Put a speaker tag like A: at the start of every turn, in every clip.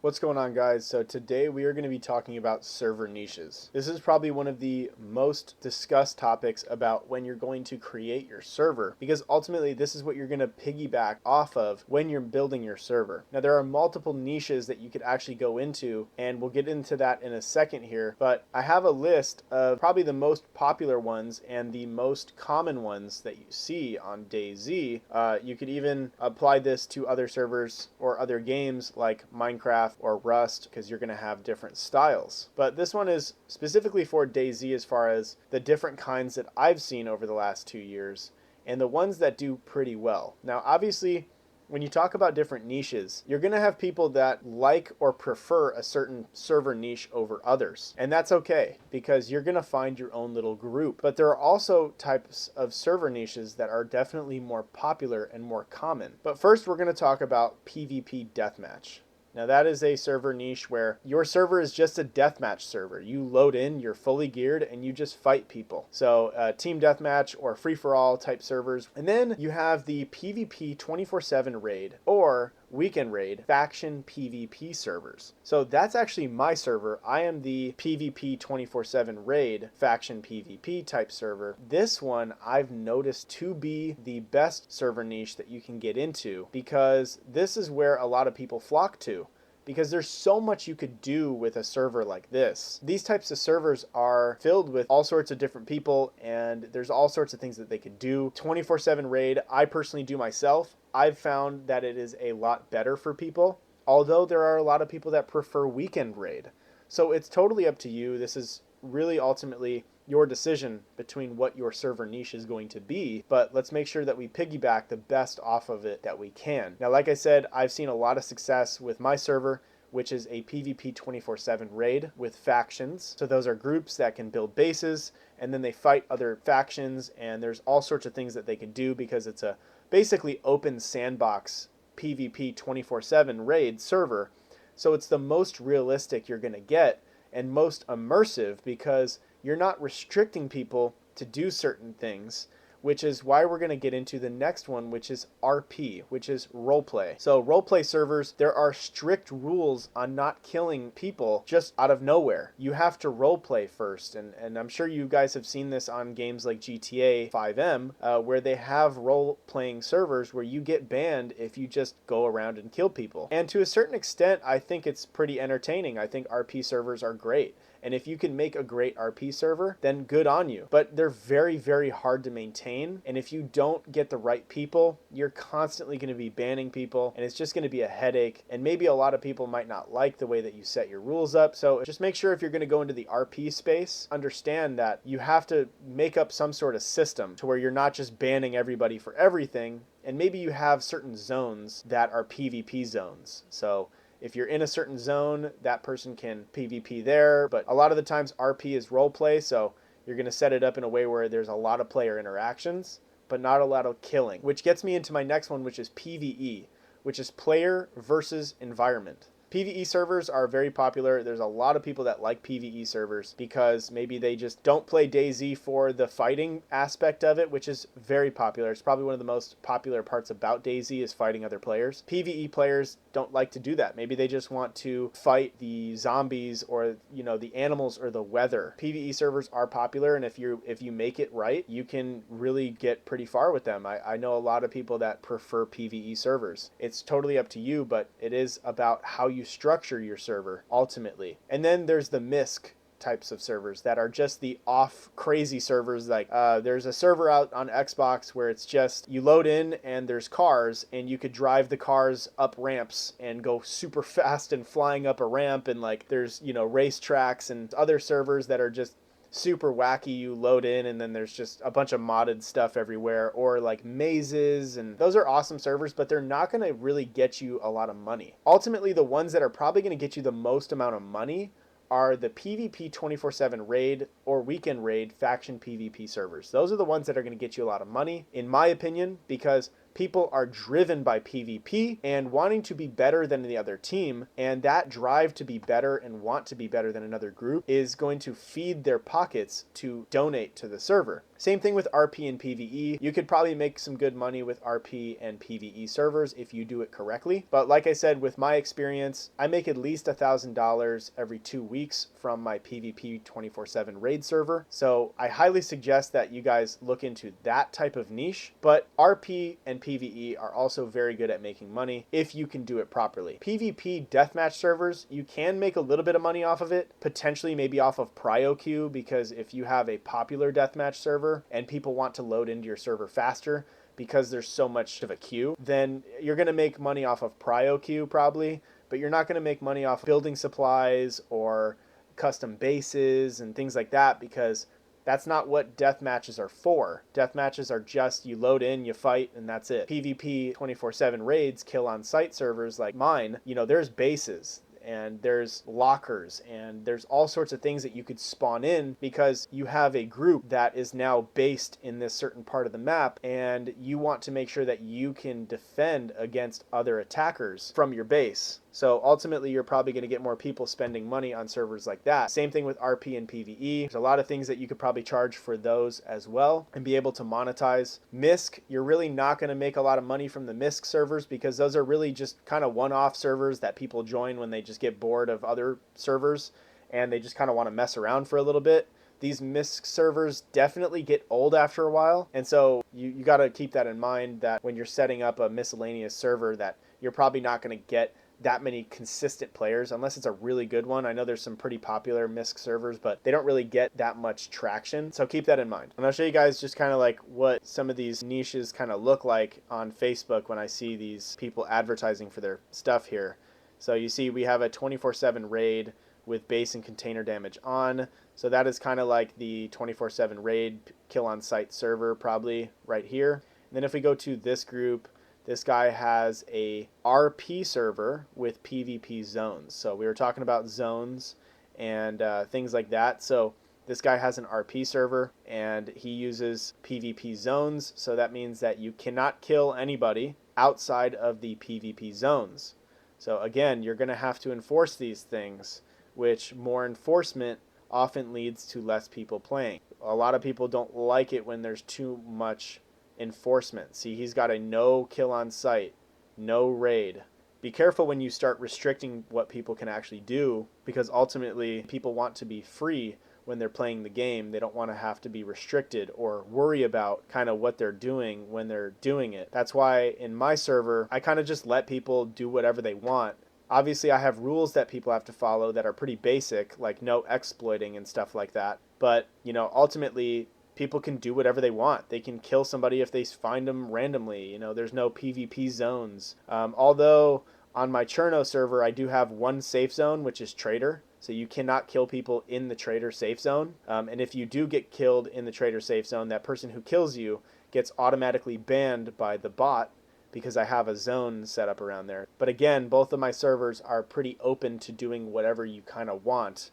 A: What's going on, guys? So today we are going to be talking about server niches. This is probably one of the most discussed topics about when you're going to create your server, because ultimately this is what you're going to piggyback off of when you're building your server. Now there are multiple niches that you could actually go into, and we'll get into that in a second here, but I have a list of probably the most popular ones and the most common ones that you see on DayZ. You could even apply this to other servers or other games like Minecraft or Rust, because you're going to have different styles. But this one is specifically for DayZ as far as the different kinds that I've seen over the last 2 years and the ones that do pretty well. Now, obviously, when you talk about different niches, you're going to have people that like or prefer a certain server niche over others. And that's okay, because you're going to find your own little group. But there are also types of server niches that are definitely more popular and more common. But first, we're going to talk about PvP Deathmatch. Now that is a server niche where your server is just a deathmatch server. You load in, you're fully geared, and you just fight people. So team deathmatch or free-for-all type servers. And then you have the PvP 24/7 raid or weekend raid faction PvP servers. So that's actually my server. I am the PvP 24/7 raid faction PvP type server. This one I've noticed to be the best server niche that you can get into, because this is where a lot of people flock to, because there's so much you could do with a server like this. These types of servers are filled with all sorts of different people, and there's all sorts of things that they could do. 24/7 raid, I personally do myself. I've found that it is a lot better for people, although there are a lot of people that prefer weekend raid. So it's totally up to you. This is really ultimately your decision between what your server niche is going to be, but let's make sure that we piggyback the best off of it that we can. Now, like I said, I've seen a lot of success with my server, which is a PvP 24/7 raid with factions. So those are groups that can build bases, and then they fight other factions, and there's all sorts of things that they can do because it's a basically open sandbox PvP 24/7 raid server. So it's the most realistic you're going to get and most immersive, because you're not restricting people to do certain things, which is why we're going to get into the next one, which is RP, which is roleplay. So roleplay servers, there are strict rules on not killing people just out of nowhere. You have to roleplay first, and I'm sure you guys have seen this on games like GTA 5M, where they have role-playing servers where you get banned if you just go around and kill people. And to a certain extent, I think it's pretty entertaining. I think RP servers are great. And if you can make a great RP server, then good on you. But they're very, very hard to maintain. And if you don't get the right people, you're constantly going to be banning people, and it's just going to be a headache. And maybe a lot of people might not like the way that you set your rules up. So just make sure if you're going to go into the RP space, understand that you have to make up some sort of system to where you're not just banning everybody for everything. And maybe you have certain zones that are PvP zones. So if you're in a certain zone, that person can PvP there, but a lot of the times RP is roleplay, so you're going to set it up in a way where there's a lot of player interactions, but not a lot of killing, which gets me into my next one, which is PvE, which is player versus environment. PvE servers are very popular. There's a lot of people that like PvE servers because maybe they just don't play DayZ for the fighting aspect of it, which is very popular. It's probably one of the most popular parts about DayZ is fighting other players. PvE players don't like to do that. Maybe they just want to fight the zombies or, you know, the animals or the weather. PvE servers are popular, and if you make it right, you can really get pretty far with them. I know a lot of people that prefer PvE servers. It's totally up to you, but it is about how you structure your server ultimately. And then there's the MISC types of servers that are just the off crazy servers. Like there's a server out on Xbox where it's just you load in and there's cars, and you could drive the cars up ramps and go super fast and flying up a ramp, and like there's, you know, race tracks. And other servers that are just super wacky. You load in and then there's just a bunch of modded stuff everywhere, or like mazes, and those are awesome servers, but they're not going to really get you a lot of money. Ultimately, the ones that are probably going to get you the most amount of money are the PvP 24/7 raid or weekend raid faction PvP servers. Those are the ones that are going to get you a lot of money, in my opinion, because people are driven by PvP and wanting to be better than the other team, and that drive to be better and want to be better than another group is going to feed their pockets to donate to the server. Same thing with RP and PvE. You could probably make some good money with RP and PvE servers if you do it correctly. But like I said, with my experience, I make at least $1,000 every 2 weeks from my PvP 24/7 raid server. So I highly suggest that you guys look into that type of niche. But RP and PvE are also very good at making money if you can do it properly. PvP deathmatch servers, you can make a little bit of money off of it, potentially maybe off of prio queue, because if you have a popular deathmatch server and people want to load into your server faster because there's so much of a queue, then you're going to make money off of prio queue probably, but you're not going to make money off building supplies or custom bases and things like that, because that's not what death matches are for. Death matches are just you load in, you fight, and that's it. PvP 24/7 raids, kill on site servers like mine, there's bases and there's lockers and there's all sorts of things that you could spawn in because you have a group that is now based in this certain part of the map, and you want to make sure that you can defend against other attackers from your base. So ultimately, you're probably going to get more people spending money on servers like that. Same thing with RP and PvE. There's a lot of things that you could probably charge for those as well and be able to monetize. MISC, you're really not going to make a lot of money from the MISC servers because those are really just kind of one-off servers that people join when they just get bored of other servers and they just kind of want to mess around for a little bit. These MISC servers definitely get old after a while, and so you got to keep that in mind, that when you're setting up a miscellaneous server that you're probably not going to get that many consistent players unless it's a really good one. I know there's some pretty popular MISC servers, but they don't really get that much traction. So keep that in mind. And I'll show you guys just kind of like what some of these niches kind of look like on Facebook when I see these people advertising for their stuff here. So you see we have a 24/7 raid with base and container damage on. So that is kind of like the 24/7 raid kill on site server probably right here. And then if we go to this group, this guy has a RP server with PvP zones. So we were talking about zones and things like that. So this guy has an RP server and he uses PvP zones. So that means that you cannot kill anybody outside of the PvP zones. So again, you're going to have to enforce these things, which more enforcement often leads to less people playing. A lot of people don't like it when there's too much enforcement. See, he's got a no kill on site, no raid. Be careful when you start restricting what people can actually do, because ultimately people want to be free when they're playing the game. They don't want to have to be restricted or worry about kind of what they're doing when they're doing it. That's why in my server, I kind of just let people do whatever they want. Obviously, I have rules that people have to follow that are pretty basic, like no exploiting and stuff like that. But, ultimately, people can do whatever they want. They can kill somebody if they find them randomly. There's no PvP zones. Although on my Cherno server, I do have one safe zone, which is trader. So you cannot kill people in the trader safe zone. And if you do get killed in the trader safe zone, that person who kills you gets automatically banned by the bot because I have a zone set up around there. But again, both of my servers are pretty open to doing whatever you kind of want.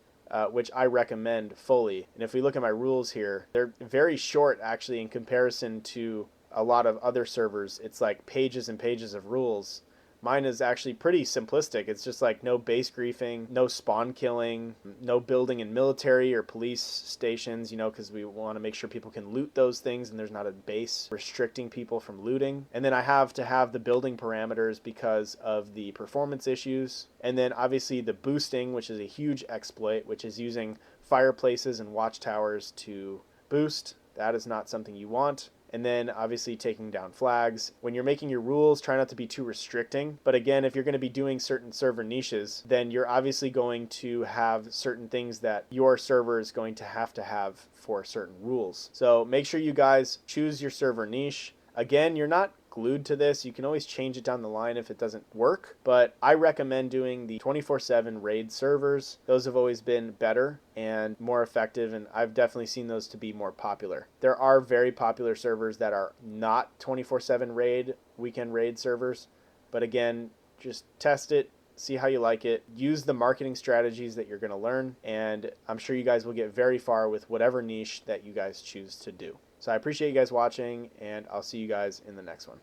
A: Which I recommend fully. And if we look at my rules here, they're very short actually in comparison to a lot of other servers. It's like pages and pages of rules. Mine is actually pretty simplistic. It's just like no base griefing, no spawn killing, no building in military or police stations, because we want to make sure people can loot those things and there's not a base restricting people from looting. And then I have to have the building parameters because of the performance issues. And then obviously the boosting, which is a huge exploit, which is using fireplaces and watchtowers to boost. That is not something you want. And then obviously taking down flags. When you're making your rules, try not to be too restricting. But again, if you're going to be doing certain server niches, then you're obviously going to have certain things that your server is going to have for certain rules. So make sure you guys choose your server niche. Again, you're not glued to this. You can always change it down the line if it doesn't work, but I recommend doing the 24/7 raid servers. Those have always been better and more effective, and I've definitely seen those to be more popular. There are very popular servers that are not 24/7 raid, weekend raid servers, but again, just test it, see how you like it, use the marketing strategies that you're going to learn, and I'm sure you guys will get very far with whatever niche that you guys choose to do. So I appreciate you guys watching, and I'll see you guys in the next one.